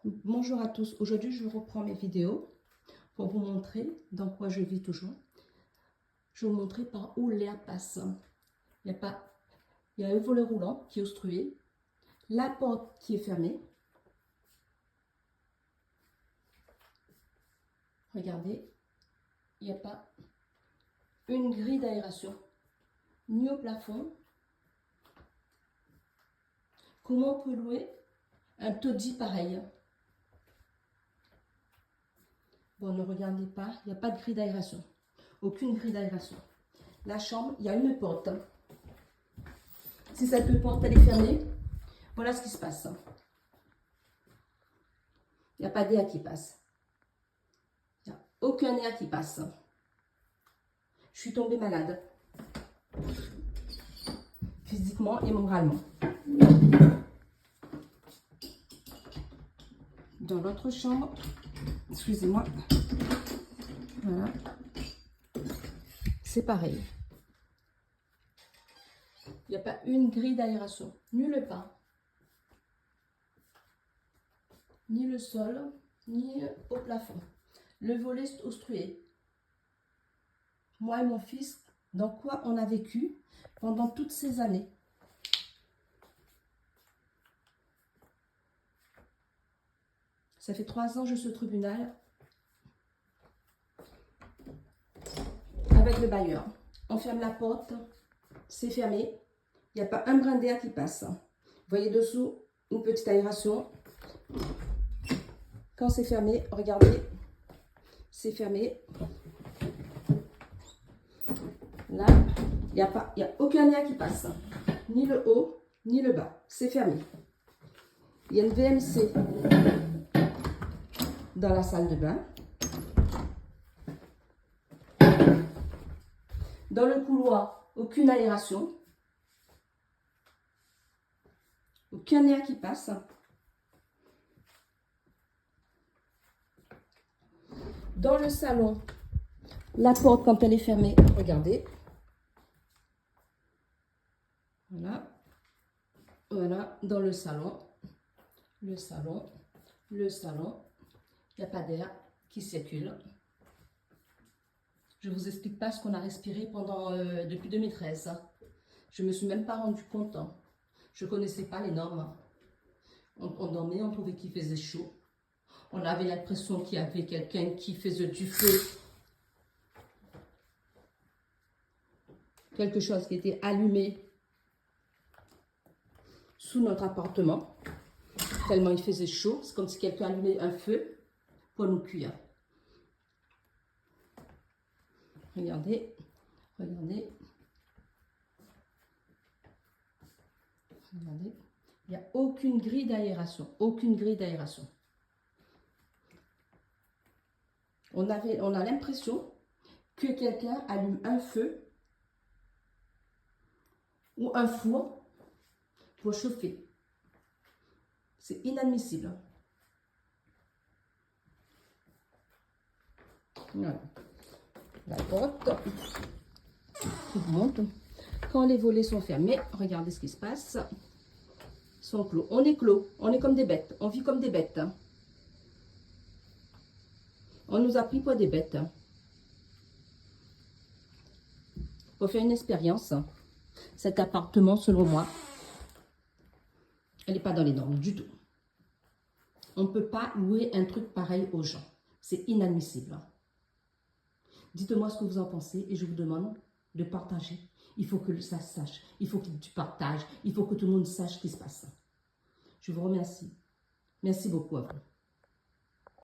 Bonjour à tous. Aujourd'hui, je reprends mes vidéos pour vous montrer dans quoi je vis toujours. Je vais vous montrer par où l'air passe. Il y a un volet roulant qui est obstrué, la porte qui est fermée. Regardez, il n'y a pas une grille d'aération, ni au plafond. Comment on peut louer un taudis pareil? Bon, ne regardez pas, il n'y a pas de grille d'aération. Aucune grille d'aération. La chambre, il y a une porte. Si cette porte elle est fermée, voilà ce qui se passe. Il n'y a pas d'air qui passe. Il n'y a aucun air qui passe. Je suis tombée malade. Physiquement et moralement. Dans l'autre chambre, excusez-moi, voilà, c'est pareil. Il n'y a pas une grille d'aération, nulle part. Ni le sol, ni au plafond. Le volet est obstrué. Moi et mon fils, dans quoi on a vécu pendant toutes ces années? Ça fait 3 ans que je suis au tribunal avec le bailleur. On ferme la porte, c'est fermé. Il n'y a pas un brin d'air qui passe. Vous voyez dessous, une petite aération. Quand c'est fermé, regardez, c'est fermé. Là, il n'y a aucun air qui passe. Ni le haut, ni le bas. C'est fermé. Il y a une VMC dans la salle de bain. Dans le couloir, aucune aération. Aucun air qui passe. Dans le salon, la porte quand elle est fermée, regardez. Voilà. Voilà, dans le salon. Le salon. Il n'y a pas d'air qui circule. Je ne vous explique pas ce qu'on a respiré depuis 2013. Je ne me suis même pas rendu compte. Je ne connaissais pas les normes. On dormait, on trouvait qu'il faisait chaud. On avait l'impression qu'il y avait quelqu'un qui faisait du feu. Quelque chose qui était allumé sous notre appartement. Tellement il faisait chaud. C'est comme si quelqu'un allumait un feu pour nous cuire. Regardez, regardez. Regardez. Il n'y a aucune grille d'aération. Aucune grille d'aération. On a l'impression que quelqu'un allume un feu ou un four pour chauffer. C'est inadmissible. Voilà. La porte qui monte. Quand les volets sont fermés, regardez ce qui se passe. Ils sont clos. On est clos. On est comme des bêtes. On vit comme des bêtes. On nous a pris pour des bêtes. Pour faire une expérience, cet appartement, selon moi, elle n'est pas dans les normes du tout. On ne peut pas louer un truc pareil aux gens. C'est inadmissible. Dites-moi ce que vous en pensez et je vous demande de partager. Il faut que ça se sache. Il faut que tu partages. Il faut que tout le monde sache ce qui se passe. Je vous remercie. Merci beaucoup à vous.